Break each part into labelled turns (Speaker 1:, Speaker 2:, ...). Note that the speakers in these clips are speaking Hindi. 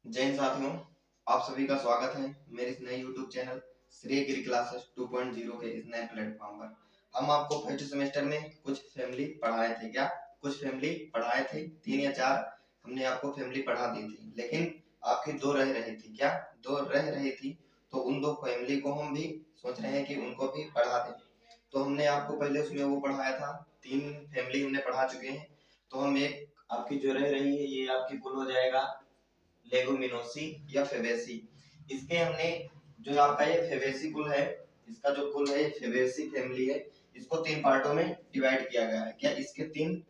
Speaker 1: जय हिंद साथियों, आप सभी का स्वागत है मेरे इस नए YouTube चैनल श्रेय गिरी क्लासेस 2.0 के इस नए प्लेटफॉर्म पर। हम आपको फर्स्ट सेमेस्टर में कुछ फैमिली पढ़ाए थे। कुछ फैमिली पढ़ाए थे, 3 या 4 हमने आपको फैमिली पढ़ा दी थी, लेकिन आपकी 2 रह रही थी। 2 रह रही थी, तो उन 2 फैमिली को हम भी सोच रहे हैं कि उनको भी पढ़ा दें। तो हमने आपको पहले उसमें वो पढ़ाया था, 3 फैमिली हमने पढ़ा चुके हैं। तो हम एक आपकी जो रह रही है, ये आपकी कुल हो जाएगा लेगुमिनोसी या फेबेसी। इसके हमने जो आपका ये फेबेसी कुल है, इसका जो कुल है फेबेसी फैमिली है, इसको 3 पार्टों में डिवाइड किया गया है। इसके 3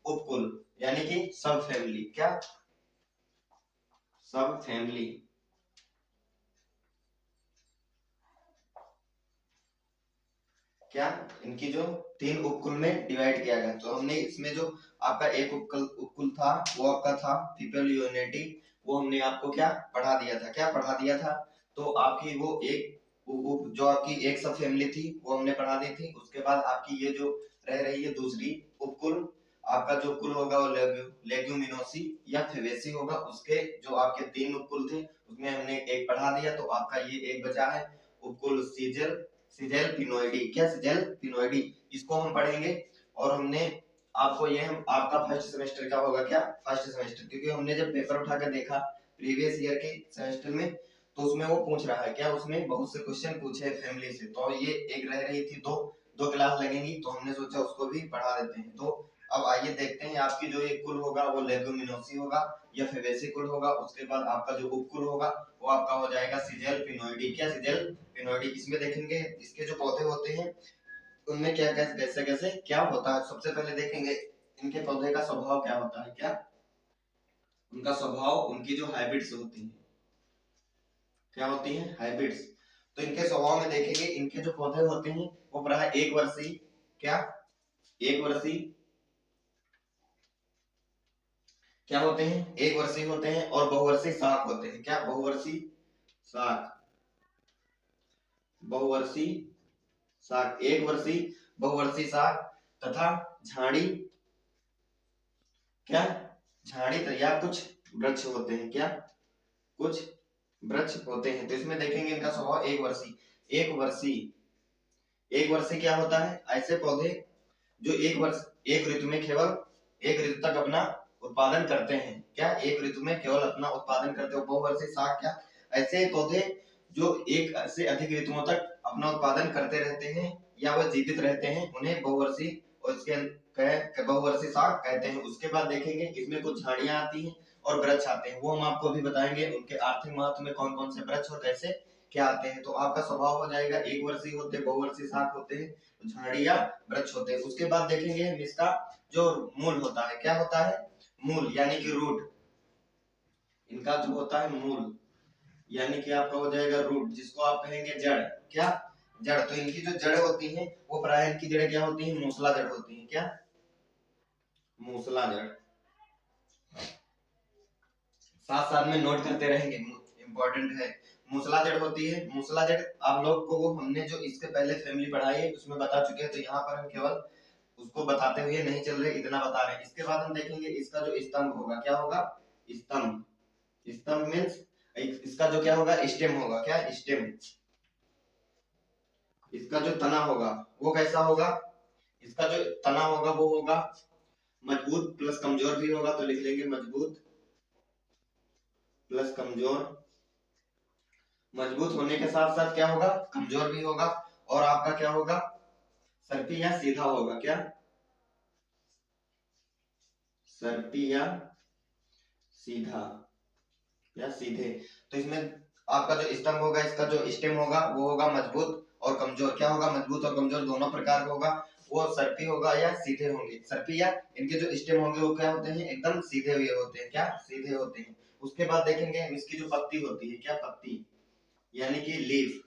Speaker 1: उपकुल यानी कि सब फैमिली। सब फैमिली इनकी जो 3 उपकुल में डिवाइड किया गया। तो हमने इसमें जो आपका एक उपकुल था वो आपका था पीपल यूनिटी, वो हमने आपको पढ़ा दिया था। पढ़ा दिया था? तो आपकी वो एक जो आपकी एक सब फैमिली थी वो हमने पढ़ा दी थी। उसके बाद आपकी ये जो रह रही है दूसरी उपकुल, आपका जो कुल होगा वो लेग्यूमिनोसी या फेबेसी होगा। उसके जो आपके 3 उपकुल थे उसमें हमने एक पढ़ा दिया, तो आपका ये एक बचा है उपकुल सिजेल पिनोइडी। सिजेल पिनोइडी, इसको हम पढ़ेंगे। और हमने आपको हम आपका फर्स्ट सेमेस्टर का होगा फर्स्ट सेमेस्टर, क्योंकि हमने जब पेपर उठाकर देखा प्रीवियस ईयर के सेमेस्टर में, तो उसमें वो पूछ रहा है उसमें बहुत से क्वेश्चन पूछे फैमिली से। तो ये एक रह रही थी, दो क्लास लगेंगी, तो हमने सोचा उसको भी पढ़ा देते हैं। तो अब आइए देखते हैं आपकी जो ये कुल होगा वो लेगुमिनोसी होगा या फेबेसी कुल होगा। उसके बाद आपका जो उपकुल होगा वो आपका हो जाएगा सिजेल पिनोइडी। सिजेल पिनोइडी, इसमें देखेंगे इसके जो पौधे होते हैं उनमें कैसे कैसे क्या होता है। सबसे पहले देखेंगे इनके पौधे का स्वभाव क्या होता है। उनका स्वभाव, उनकी जो हाइब्रिड्स होती हैं, होती हैं हाइब्रिड्स। तो इनके स्वभाव में देखेंगे इनके जो पौधे होते हैं वो प्राय एक वर्षीय एक वर्षीय होते हैं, एक वर्षीय होते हैं और बहुवर्षीय शाख होते हैं। बहुवर्षीय शाख, बहुवर्षीय शाख, एक वर्षीय बहुवर्षीय शाख तथा झाड़ी झाड़ी या कुछ वृक्ष होते हैं। कुछ वृक्ष होते हैं। तो इसमें देखेंगे इनका स्वभाव एक वर्षीय क्या होता है? ऐसे पौधे जो एक ऋतु में केवल एक ऋतु तक अपना उत्पादन करते हैं। एक ऋतु में केवल अपना उत्पादन करते हैं। बहुवर्षीय शाख ऐसे पौधे जो एक से अधिक ऋतुओं तक अपना उत्पादन करते रहते हैं या वह जीवित रहते हैं, उन्हें बहुवर्षीय और इसके बहुवर्षीय शाख कहते हैं। उसके बाद देखेंगे इसमें कुछ झाड़ियां आती हैं और वृक्ष आते हैं, वो हम आपको अभी बताएंगे उनके आर्थिक महत्व में कौन कौन से वृक्ष और कैसे आते हैं। तो आपका स्वभाव हो जाएगा एक वर्षीय होते हैं, बहुवर्षीय शाख होते हैं, झाड़ियां वृक्ष होते हैं। उसके बाद देखेंगे इसका जो मूल होता है, होता है मूल यानी कि रूट। इनका जो होता है मूल यानी कि आपका हो जाएगा रूट, जिसको आप कहेंगे जड़। जड़, तो इनकी जो जड़ होती है वो प्राय इनकी जड़ें क्या होती है? मूसला जड़ होती है। मूसला जड़। साथ साथ में नोट करते रहेंगे, इंपॉर्टेंट है। मूसला जड़ होती है। मूसला जड़ आप लोग को वो हमने जो इसके पहले फैमिली पढ़ाई है उसमें बता चुके हैं, तो यहाँ पर हम केवल उसको बताते हुए नहीं चल रहे, इतना बता रहे हैं। इसके बाद हम देखेंगे इसका जो स्तंभ होगा, होगा स्तंभ। स्तंभ मीन्स इसका जो होगा स्टेम होगा। स्टेम। इसका जो तना होगा वो कैसा होगा? इसका जो तना होगा वो होगा मजबूत प्लस कमजोर भी होगा, तो लिख लेंगे मजबूत प्लस कमजोर। मजबूत होने के साथ साथ होगा? कमजोर भी होगा। और आपका होगा? सर्पी या सीधा होगा। सर्पी या सीधा या सीधे। तो इसमें आपका जो स्तंभ होगा, इसका जो स्टेम होगा वो होगा मजबूत और कमजोर। होगा? मजबूत और कमजोर दोनों प्रकार का होगा। वो सर्पी होगा या सीधे होंगे। सर्पी या इनके जो स्टेम होंगे वो होते हैं? एकदम सीधे हुए होते हैं। सीधे होते हैं। उसके बाद देखेंगे इसकी जो पत्ती होती है, पत्ती यानी कि लीफ।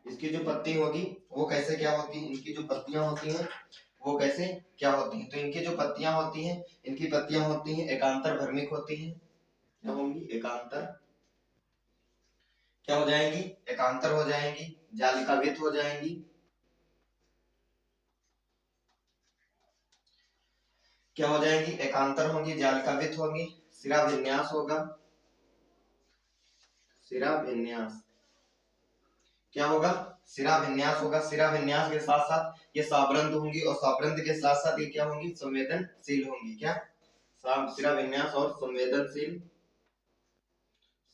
Speaker 1: इसकी जो पत्ती होगी वो कैसे होती है? इनकी जो पत्तियां होती हैं वो कैसे होती हैं? तो इनकी जो पत्तियां होती हैं, इनकी पत्तियां होती हैं एकांतर भ्रमिक होती हैं। होंगी? एकांतर हो जाएंगी? एकांतर हो जाएंगी, जालिकावित हो जाएंगी। हो जाएंगी? एकांतर होंगी, जालिकावित होंगी, सिरा विन्यास होगा। शिरा विन्यास। क्या होगा? शिरा विन्यास होगा। शिरा विन्यास के साथ साथ ये सावरंत होंगी और सावरंत के साथ साथ ये क्या होंगी? संवेदनशील होंगी। क्या? शिरा विन्यास और संवेदनशील,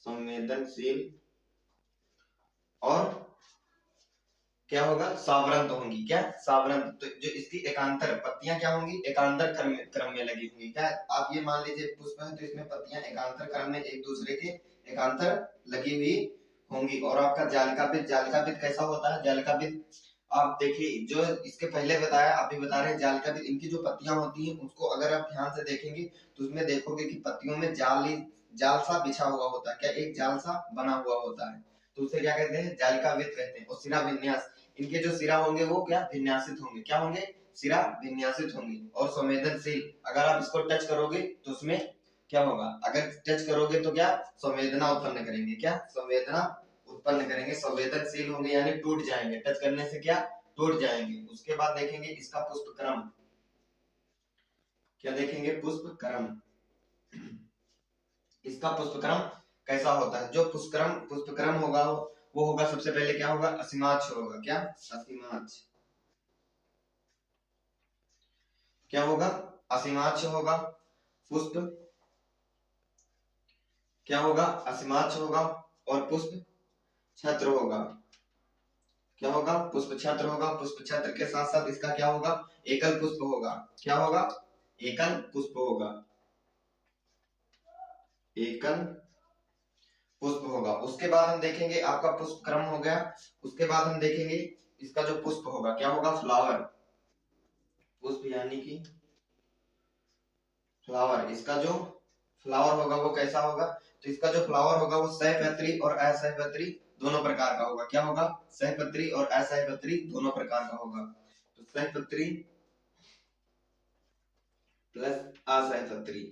Speaker 1: संवेदनशील और क्या होगा? सावरंत होंगी। क्या? सावरंत। तो जो इसकी एकांतर पत्तियां क्या होंगी? एकांतर क्रम में लगी होंगी। क्या? आप ये मान लीजिए पुष्प है तो इसमें पत्तियां एकांतर क्रम में एक दूसरे के एकांतर लगी हुई होंगी। और आपका जालिकापित, जालिकापित कैसा होता है? जालिकापित आप देखिए, जो इसके पहले बताया आप भी बता रहे हैं, जालिकापित इनकी जो पत्तियां होती हैं उसको अगर आप ध्यान से देखेंगे तो उसमें देखोगे कि पत्तियों में जाल सा बिछा हुआ होता है। क्या? एक जाल सा बना हुआ होता है, तो उसे क्या कहते हैं? जालिकावित कहते हैं। और शिरा विन्यास, इनके जो सिरा होंगे वो क्या? विन्यासित होंगे। क्या होंगे? सिरा विन्यासित होंगे। और संवेदनशील, अगर आप इसको टच करोगे तो उसमें क्या होगा? अगर टच करोगे तो क्या? संवेदना उत्पन्न करेंगे। क्या? संवेदना उत्पन्न करेंगे। संवेदनशील होंगे यानी टूट जाएंगे, टच करने से क्या? टूट जाएंगे। उसके बाद देखेंगे इसका पुष्प क्रम। क्या देखेंगे? पुष्प क्रम। इसका पुष्प क्रम कैसा होता है? जो पुष्प क्रम होगा वो होगा, सबसे पहले क्या होगा? असीमाक्ष होगा। क्या? असीमाक्ष। क्या होगा? असीमाक्ष होगा। पुष्प क्या होगा? असीमाक्ष होगा। और पुष्प छत्र होगा। क्या होगा? पुष्प छत्र होगा। पुष्प छत्र के साथ साथ इसका क्या होगा? एकल पुष्प होगा। क्या होगा? एकल पुष्प होगा। एकल पुष्प होगा। उसके बाद हम देखेंगे आपका पुष्प क्रम हो गया। उसके बाद हम देखेंगे इसका जो पुष्प होगा। क्या होगा? फ्लावर। पुष्प यानी कि फ्लावर। इसका जो फ्लावर होगा वो कैसा होगा? तो इसका जो फ्लावर होगा वो सहपत्री और असहपत्री दोनों प्रकार का होगा। क्या होगा? सहपत्री और असहपत्री दोनों प्रकार का होगा। तो सहपत्री प्लस असहपत्री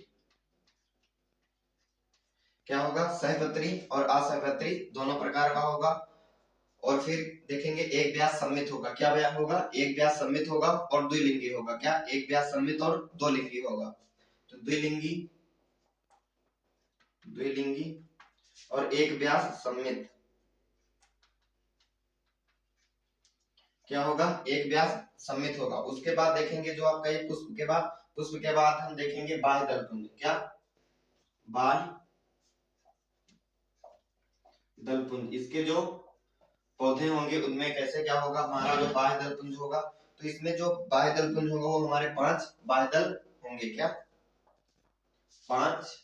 Speaker 1: क्या होगा? सहपत्री और असहपत्री दोनों प्रकार का होगा। और फिर देखेंगे एक व्यास सम्मित होगा। क्या व्यास होगा? एक व्यास सम्मित होगा और द्विलिंगी होगा। क्या? एक व्यास सम्मित और दो लिंगी होगा। तो द्विलिंगी, द्विलिंगी और एक व्यास सम्मित क्या होगा? एक व्यास सम्मित होगा। उसके बाद देखेंगे जो आपका ये पुष्प के बाद हम देखेंगे बाह्य दलपुंज। क्या? बाह्य दलपुंज। इसके जो पौधे होंगे उनमें कैसे क्या होगा? हमारा जो बाह्य दलपुंज होगा, तो इसमें जो बाह्य दलपुंज होगा वो हमारे 5 बाह्य दल होंगे। क्या? 5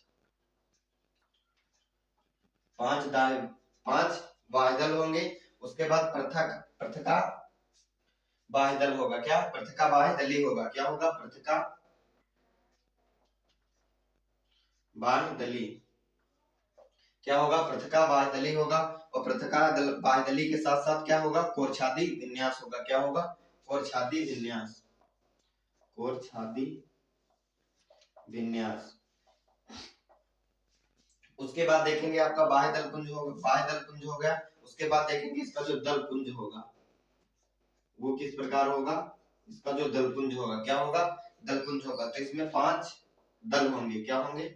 Speaker 1: बाह्य दल होंगे। उसके बाद पृथका बाह्य दल होगा। क्या? पृथका बाह्य दली होगा। क्या होगा? पृथका बाह्य दली। क्या होगा? पृथका बाह्य दली होगा। और पृथका बाह्य दली के साथ साथ क्या होगा? कोरछादी विन्यास होगा। क्या होगा? कोरछादी विन्यास। कोरछादी विन्यास। उसके बाद देखेंगे आपका बाह्य दलपुंज होगा। बाह्य दलपुंज हो गया। उसके बाद देखेंगे इसका जो दलपुंज होगा वो किस प्रकार होगा? इसका जो दलपुंज होगा क्या होगा? दलपुंज होगा। तो इसमें 5 दल होंगे। क्या होंगे?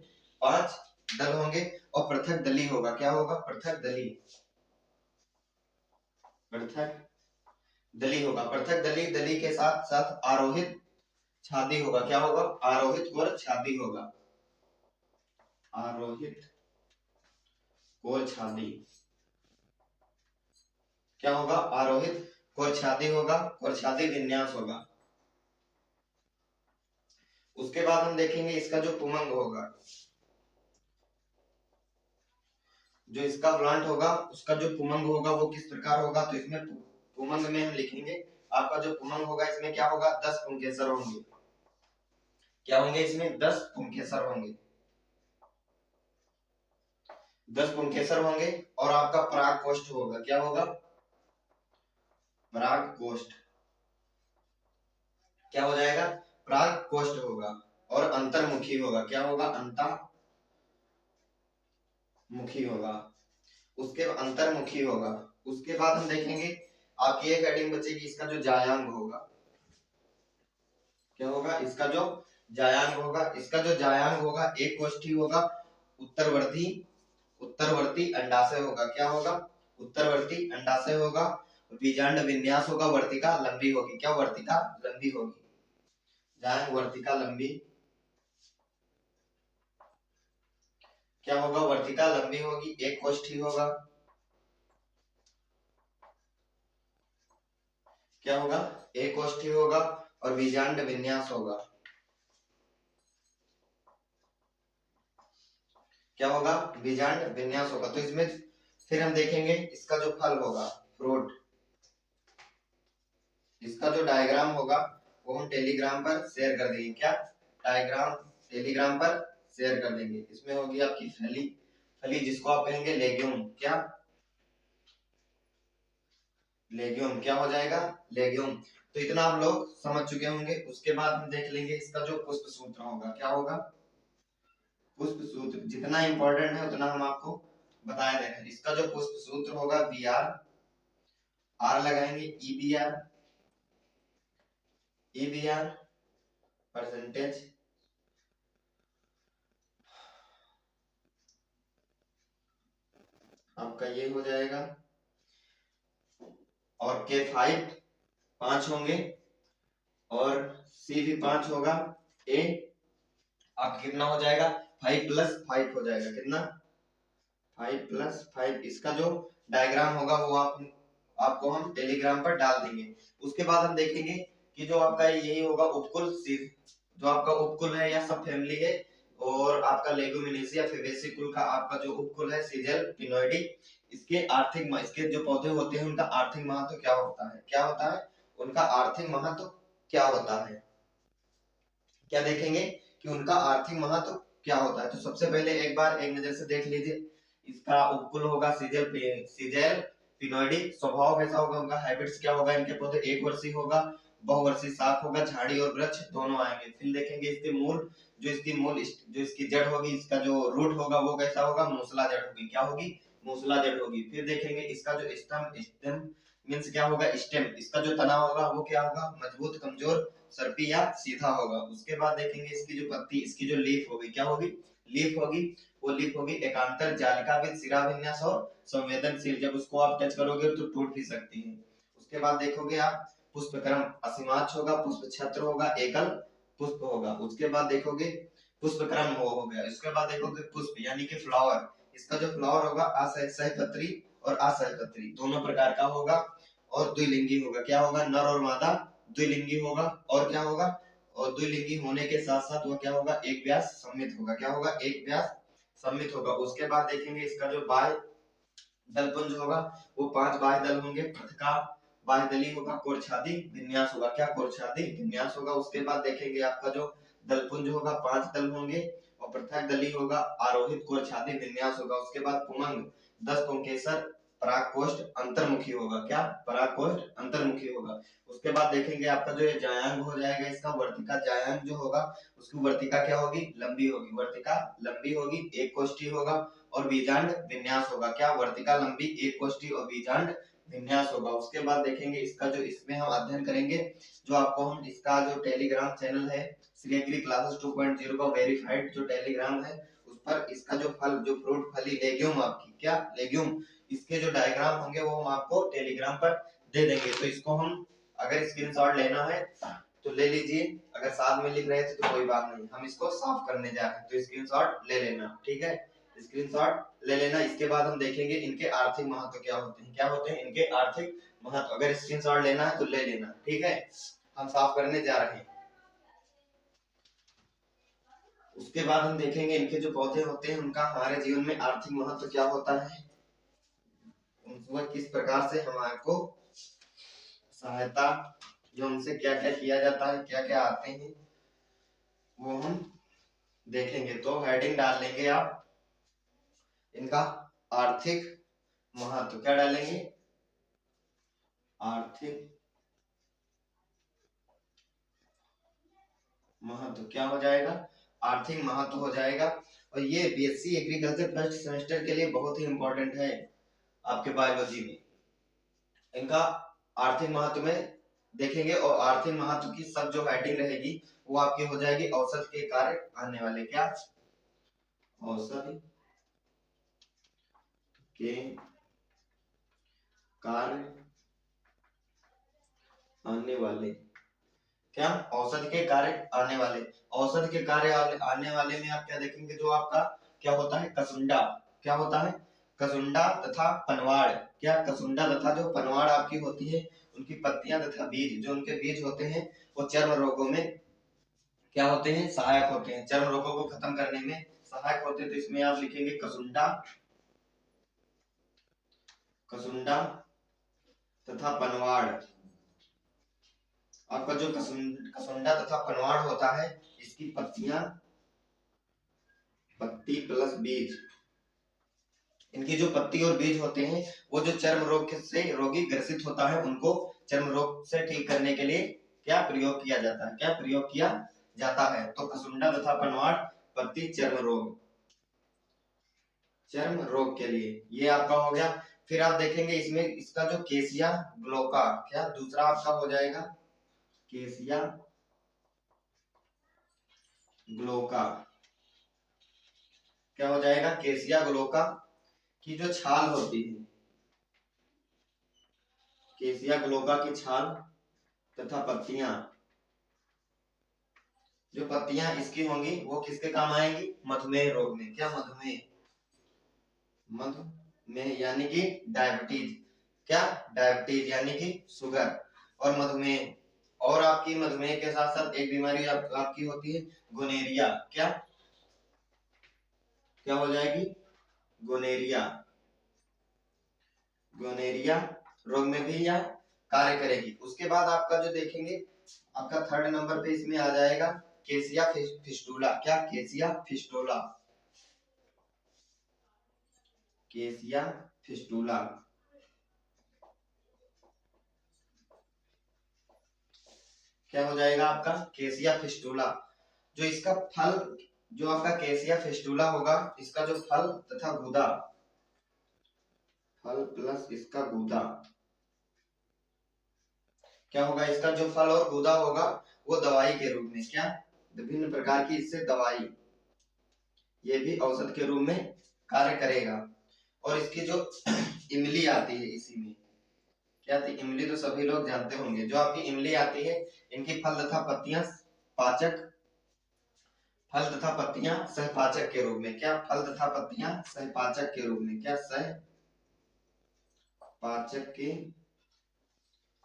Speaker 1: 5 दल होंगे। और पृथक दली होगा। क्या होगा? पृथक दली। पृथक दली होगा। पृथक दली के साथ साथ आरोहित छादी होगा। क्या होगा? आरोहित और छादी होगा। आरोहित और छादी क्या होगा? आरोहित और छादी होगा। और छादी विन्यास होगा। उसके बाद हम देखेंगे इसका जो पुमंग होगा, जो इसका प्लांट होगा उसका जो पुमंग होगा वो किस प्रकार होगा? तो इसमें पुमंग में हम लिखेंगे आपका जो पुमंग होगा इसमें क्या होगा? 10 पुंकेसर होंगे। क्या होंगे? इसमें 10 पुंकेसर होंगे। 10 पुंकेसर होंगे। और आपका पराग कोष्ठ होगा। क्या होगा? पराग कोष्ठ। क्या हो जाएगा? पराग कोष्ठ होगा। और अंतर्मुखी होगा। क्या होगा? अंतर्मुखी होगा। उसके अंतर्मुखी होगा। उसके बाद हम देखेंगे आपकी एक हेडिंग बचेगी इसका जो जायांग होगा। क्या होगा? इसका जो जायांग होगा। इसका जो जायांग होगा एक कोष्ठी होगा उत्तरवर्ती उत्तरवर्ती अंडाशय होगा। क्या होगा? उत्तरवर्ती अंडाशय होगा। बीजांड विन्यास होगा, वर्तिका लंबी होगी। क्या? वर्तिका लंबी होगी। जहां वर्तिका लंबी, क्या होगा? वर्तिका लंबी होगी, एक कोष्ठी होगा। क्या होगा? एक कोष्ठी होगा और बीजांड विन्यास होगा। क्या होगा? बीजांड विन्यास होगा। तो इसमें फिर हम देखेंगे इसका जो फल होगा, फ्रूट, इसका जो डायग्राम होगा वो हम टेलीग्राम पर शेयर कर देंगे। क्या? डायग्राम टेलीग्राम पर शेयर कर देंगे। इसमें होगी आपकी फली, फली जिसको आप कहेंगे लेग्यूम। क्या? लेग्यूम। क्या हो जाएगा? लेग्यूम। तो इतना आप लोग समझ चुके होंगे। उसके बाद हम देख लेंगे इसका जो पुष्प सूत्र होगा। क्या होगा? पुष्प सूत्र। जितना इंपॉर्टेंट है उतना हम आपको बताया दे रहे हैं। इसका जो पुष्प सूत्र होगा बी आर, आर लगाएंगे, E B R, E B R percentage आपका ये हो जाएगा। और के 5 होंगे और सी भी 5 होगा। ए आपका कितना हो जाएगा? 5 + 5 हो जाएगा। कितना? 5 + 5। इसका जो डायग्राम होगा वो आपको हम टेलीग्राम पर डाल देंगे। उसके बाद हम देखेंगे कि जो आपका यही होगा उपकुल, जो आपका उपकुल है या सब फैमिली है, और आपका लेगुमिनेसी या फेबेसी कुल का आपका जो उपकुल है सीजल पिनोइडी, इसके जो पौधे होते हैं उनका आर्थिक महत्व क्या होता है? क्या होता है उनका आर्थिक महत्व? क्या होता है? क्या देखेंगे कि उनका आर्थिक महत्व क्या होता है। तो सबसे पहले एक बार एक नजर से देख लीजिए। इसका उपकुल होगा सीजेल पिनोइडी। स्वभाव कैसा होगा उनका? हैबिट्स क्या होगा इनके? पौधे एक वर्षीय होगा, बहुवर्षीय शाख होगा, झाड़ी और वृक्ष दोनों आएंगे। फिर देखेंगे इसके मूल, जो इसकी जड़ होगी, इसका जो रूट होगा वो कैसा होगा? मूसला जड़ होगी। क्या होगी? मूसला जड़ होगी। फिर देखेंगे इसका जो स्टेम मीन्स क्या होगा? स्टेम। इसका जो तना होगा वो क्या होगा? मजबूत, कमजोर, सर्पी या सीधा होगा। उसके बाद देखेंगे इसकी जो पत्ती, इसकी जो लीफ होगी, क्या होगी? लीफ होगी। वो लीफ होगी एकांतर जालिका विद सिरा विन्यास और संवेदनशील। जब उसको आप टच करोगे तो टूट भी सकती है। उसके बाद देखोगे आप पुष्पक्रम असीमाक्ष होगा, पुष्प छत्र होगा, एकल पुष्प होगा। उसके बाद देखोगे पुष्पक्रम हो गया। उसके बाद देखोगे पुष्प यानी कि फ्लावर। इसका जो फ्लावर होगा असहपत्री और असहपत्री दोनों प्रकार का होगा और द्विलिंगी होगा। क्या होगा? नर और मादा द्विलिंगी होगा। और क्या होगा? और द्विलिंगी होने के साथ साथ वो क्या होगा? एक व्यास सम्मित होगा। क्या होगा? एक व्यास सम्मित होगा। उसके बाद देखेंगे इसका जो बाह्य दलपुंज होगा वो 5 बाह्य दल होंगे। पृथका बाह्य दली होगा, कोरछादी विन्यास होगा। क्या? कोरछादी विन्यास होगा। उसके बाद देखेंगे आपका जो दलपुंज होगा 5 दल होंगे और पृथक दली होगा, आरोहित कोरछादी विन्यास होगा। उसके बाद पुमंग 10 पुंकेसर परागकोष्ठ अंतर्मुखी होगा। क्या? परागकोष्ठ अंतर्मुखी होगा। उसके बाद देखेंगे आपका जो ये जायांग हो जाएगा, इसका वर्तिका जायांग जो होगा उसकी वर्तिका क्या होगी? लंबी होगी। वर्तिका लंबी होगी, एक कोष्ठी होगा और बीजांड विन्यास होगा। क्या? वर्तिका लंबी, एक कोष्ठी और बीजांड विन्यास होगा। उसके बाद देखेंगे इसका जो इसमें हम अध्ययन करेंगे, जो आपको हम इसका जो टेलीग्राम चैनल है श्री एग्री क्लासेस 2.0 का वेरीफाइड जो टेलीग्राम है उस पर इसका जो फल, जो फ्रूट, फली, लेग्यूम आपकी, क्या? लेग्यूम, इसके जो डायग्राम होंगे वो हम आपको टेलीग्राम पर दे देंगे। तो इसको हम अगर स्क्रीनशॉट लेना है तो ले लीजिए। अगर साथ में लिख रहे थे तो कोई बात नहीं, हम इसको साफ करने जा रहे हैं तो स्क्रीनशॉट ले लेना। ठीक है? स्क्रीनशॉट ले लेना। इसके बाद हम देखेंगे इनके आर्थिक महत्व क्या होते हैं। क्या होते हैं इनके आर्थिक महत्व? अगर स्क्रीनशॉट लेना है तो ले लेना। ठीक है? हम साफ करने जा रहे हैं। उसके बाद हम देखेंगे इनके जो पौधे होते हैं उनका हमारे जीवन में आर्थिक महत्व क्या होता है, वह किस प्रकार से हमारे को सहायता, जो उनसे क्या क्या किया जाता है, क्या क्या आते हैं, वो हम देखेंगे। तो हेडिंग डाल लेंगे आप इनका आर्थिक महत्व। क्या डालेंगे? आर्थिक महत्व। क्या हो जाएगा? आर्थिक महत्व हो जाएगा। और ये बीएससी एग्रीकल्चर फर्स्ट सेमेस्टर के लिए बहुत ही इंपॉर्टेंट है आपके बायोलॉजी में। इनका आर्थिक महत्व में देखेंगे और आर्थिक महत्व की सब जो हेडिंग रहेगी वो आपकी हो जाएगी औसत के कार्य आने वाले। क्या? औसत के कार्य आने वाले, क्या औसत के कार्य आने वाले, औसत के कार्य आने वाले में आप क्या देखेंगे, जो आपका क्या होता है कसुंडा, क्या होता है कसुंडा तथा पनवाड़, क्या कसुंडा तथा जो पनवाड़ आपकी होती है उनकी पत्तियां तथा बीज, जो उनके बीज होते हैं वो चर्म रोगों में क्या होते हैं, सहायक होते हैं, चर्म रोगों को खत्म करने में सहायक होते हैं। तो इसमें आप लिखेंगे कसुंडा, कसुंडा तथा पनवाड़। आपका जो कसुंडा तथा पनवाड़ होता है, इसकी पत्तियां, पत्ती प्लस बीज, इनकी जो पत्ती और बीज होते हैं वो जो चर्म रोग से रोगी ग्रसित होता है उनको चर्म रोग से ठीक करने के लिए क्या प्रयोग किया जाता है, क्या प्रयोग किया जाता है। तो कसुंडा तथा पनवाड़ पत्ती चर्म रोग के लिए, ये आपका हो गया। फिर आप देखेंगे इसमें इसका जो केसिया ग्लोका, क्या दूसरा आपका हो जाएगा केसिया ग्लोका, क्या हो जाएगा केसिया ग्लोका की जो छाल होती है, केसिया ग्लोका की छाल तथा पत्तियां, जो पत्तियां इसकी होंगी वो किसके काम आएंगी, मधुमेह रोग में, क्या मधुमेह, मधुमेह यानी कि डायबिटीज, क्या डायबिटीज यानी कि शुगर और मधुमेह। और आपकी मधुमेह के साथ साथ एक बीमारी आपकी होती है गोनेरिया, क्या क्या हो जाएगी गोनेरिया, गोनेरिया रोग में भी यह कार्य करेगी। उसके बाद आपका जो देखेंगे आपका थर्ड नंबर पे इसमें आ जाएगा केसिया फिस्टुला, क्या केसिया फिस्टुला, केसिया फिस्टुला, क्या हो जाएगा आपका केसिया फिस्टुला। जो इसका फल, जो आपका केसिया फिस्टुला होगा, इसका जो फल तथा गूदा, फल प्लस इसका गूदा, क्या होगा, इसका जो फल और गूदा होगा वो दवाई के रूप में, क्या विभिन्न प्रकार की इससे दवाई, ये भी औषध के रूप में कार्य करेगा। और इसकी जो इमली आती है, इसी में क्या थी इमली, तो सभी लोग जानते होंगे। जो आपकी इमली आती है, इनकी फल तथा पत्तियां पाचक, फल तथा पत्तियां सहपाचक के रूप में, क्या फल तथा पत्तियां सहपाचक के रूप में, क्या सहपाचक के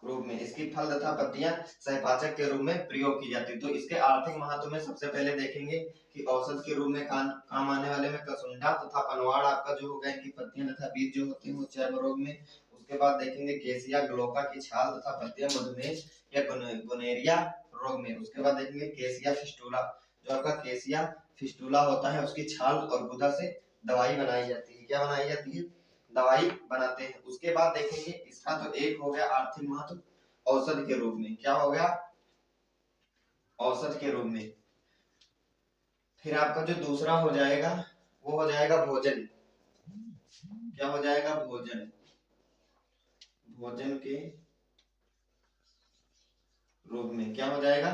Speaker 1: रूप में इसकी फल तथा पत्तियां सहपाचक के रूप में प्रयोग की जाती है। तो इसके आर्थिक महत्व में सबसे पहले देखेंगे कि औषध के रूप में काम आने वाले में कसुंडा तथा पनवाड़ आपका जो होगा, इनकी पत्तियां तथा बीज जो होते हैं वो चर्म रोग में। उसके बाद देखेंगे केसिया ग्लोका की छाल तथा पत्तियां मधुमेह या गोनेरिया रोग में। उसके बाद देखेंगे केसिया फिस्टुला, जो आपका केसिया फिस्टुला होता है उसकी छाल और गुदा से दवाई बनाई जाती है, क्या बनाई जाती है, दवाई बनाते हैं। उसके बाद देखेंगे इसका तो एक हो गया आर्थिक महत्व औषध के रूप में, क्या हो गया औषध के रूप में। फिर आपका जो दूसरा हो जाएगा वो हो जाएगा भोजन, क्या हो जाएगा भोजन, भोजन के रूप में, क्या हो जाएगा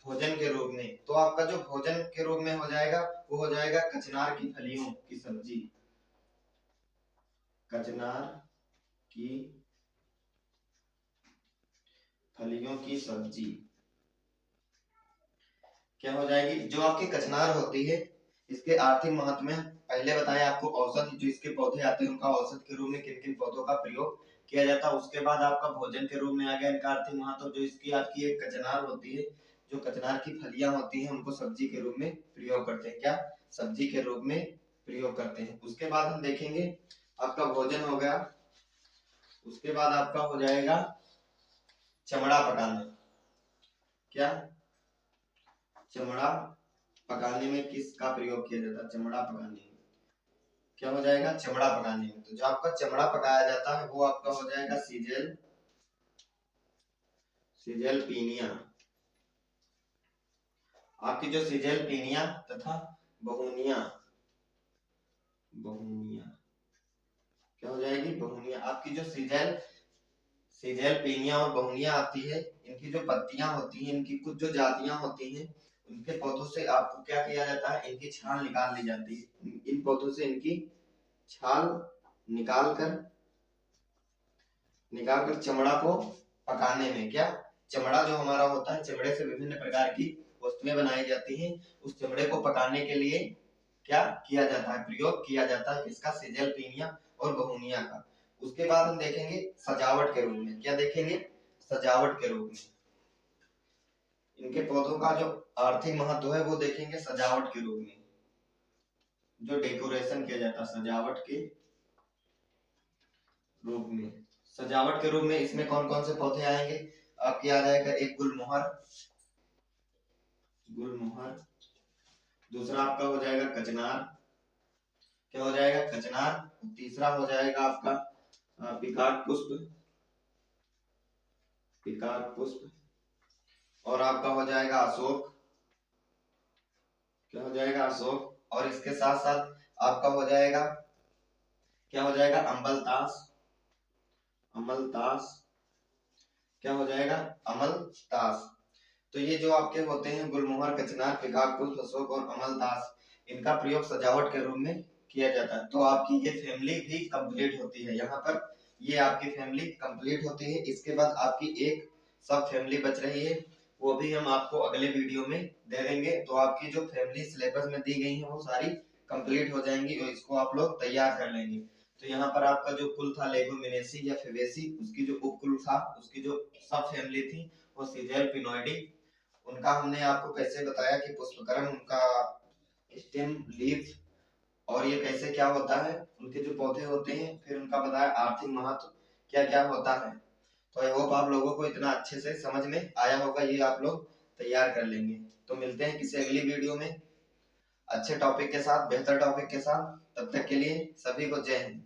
Speaker 1: भोजन के रूप में। तो आपका जो भोजन के रूप में हो जाएगा वो हो जाएगा कचनार की फलियों की सब्जी, कचनार की फलियों की सब्जी, क्या हो जाएगी। जो आपकी कचनार होती है इसके आर्थिक महत्व में पहले बताया आपको, औषध जो इसके पौधे आते हैं उनका औषध के रूप में किन किन पौधों का प्रयोग किया जाता है। उसके बाद आपका भोजन के रूप में आ गया इनका आर्थिक महत्व, जो इसकी आपकी एक कचनार होती है, जो कचनार की फलियां होती हैं उनको सब्जी के रूप में प्रयोग करते हैं, क्या सब्जी के रूप में प्रयोग करते हैं। उसके बाद हम देखेंगे आपका भोजन हो गया। उसके बाद आपका हो जाएगा चमड़ा पकाना, क्या चमड़ा पकाने में किसका प्रयोग किया जाता है, चमड़ा पकाने में, क्या हो जाएगा चमड़ा पकाने में। तो जो आपका चमड़ा पकाया जाता है वो आपका हो जाएगा सीजेल, सीजेल पीनिया, आपकी जो सीजेल पीनिया तथा बहुनिया, बहुनिया क्या हो जाएगी बहुनिया। आपकी जो सीजेल, सीजेल पीनिया और बहुनिया आती है, इनकी जो पत्तियां होती हैं, इनकी कुछ जो जातियां होती हैं, उनके पौधों से आपको क्या किया जाता है, इनकी छाल निकाल ली जाती है, इन पौधों से इनकी छाल निकाल कर चमड़ा को पकाने में, क्या चमड़ा जो हमारा होता है, चमड़े से विभिन्न प्रकार की वस्तुएं बनाई जाती हैं। उस चमड़े को पकाने के लिए क्या किया जाता है, प्रयोग किया जाता है इसका सीजल पीनिया और बहुनिया का। उसके बाद हम देखेंगे सजावट के रूप में, क्या देखेंगे, सजावट के रूप में इनके पौधों का जो आर्थिक महत्व है वो देखेंगे सजावट के रूप में, जो डेकोरेशन किया जाता है सजावट के रूप में। सजावट के रूप में इसमें कौन कौन से पौधे आएंगे, आपके आ जाएगा एक गुलमोहर, दूसरा आपका हो जाएगा कचनार, क्या हो जाएगा, कचनार। तीसरा हो जाएगा आपका पिकाक पुष्प, और आपका हो जाएगा अशोक, क्या हो जाएगा, अशोक। और इसके साथ साथ आपका हो जाएगा, क्या हो जाएगा, अम्बलतास, क्या हो जाएगा, अमलतास। तो ये जो आपके होते हैं गुलमोहर, कचनार, पिकाक पुष्प, अशोक और अमलतास, इनका प्रयोग सजावट के रूप में किया जाता है। तो आपकी ये फैमिली भी कंप्लीट होती है, यहाँ पर ये आपकी फैमिली कंप्लीट होती है। इसके बाद आपकी एक सब फैमिली बच रही है, वो भी हम आपको अगले वीडियो में दे देंगे। तो आपकी जो फैमिली सिलेबस में दी गई है वो सारी कंप्लीट हो जाएंगी और इसको आप लोग तैयार कर लेंगे। तो यहाँ पर आपका जो कुल था लेगुमिनेसी या फेबेसी, उसकी जो उपकुल था, उसकी जो सब फैमिली थी वो सीजेल पिनोइडी। उनका हमने आपको कैसे बताया कि पुष्पक्रम, उनका स्टेम, लीफ, और ये कैसे क्या होता है, उनके जो पौधे होते हैं, फिर उनका बताया आर्थिक महत्व क्या क्या होता है। तो आई होप आप लोगों को इतना अच्छे से समझ में आया होगा, ये आप लोग तैयार कर लेंगे। तो मिलते हैं किसी अगली वीडियो में अच्छे टॉपिक के साथ, बेहतर टॉपिक के साथ। तब तक के लिए सभी को जय हिंद।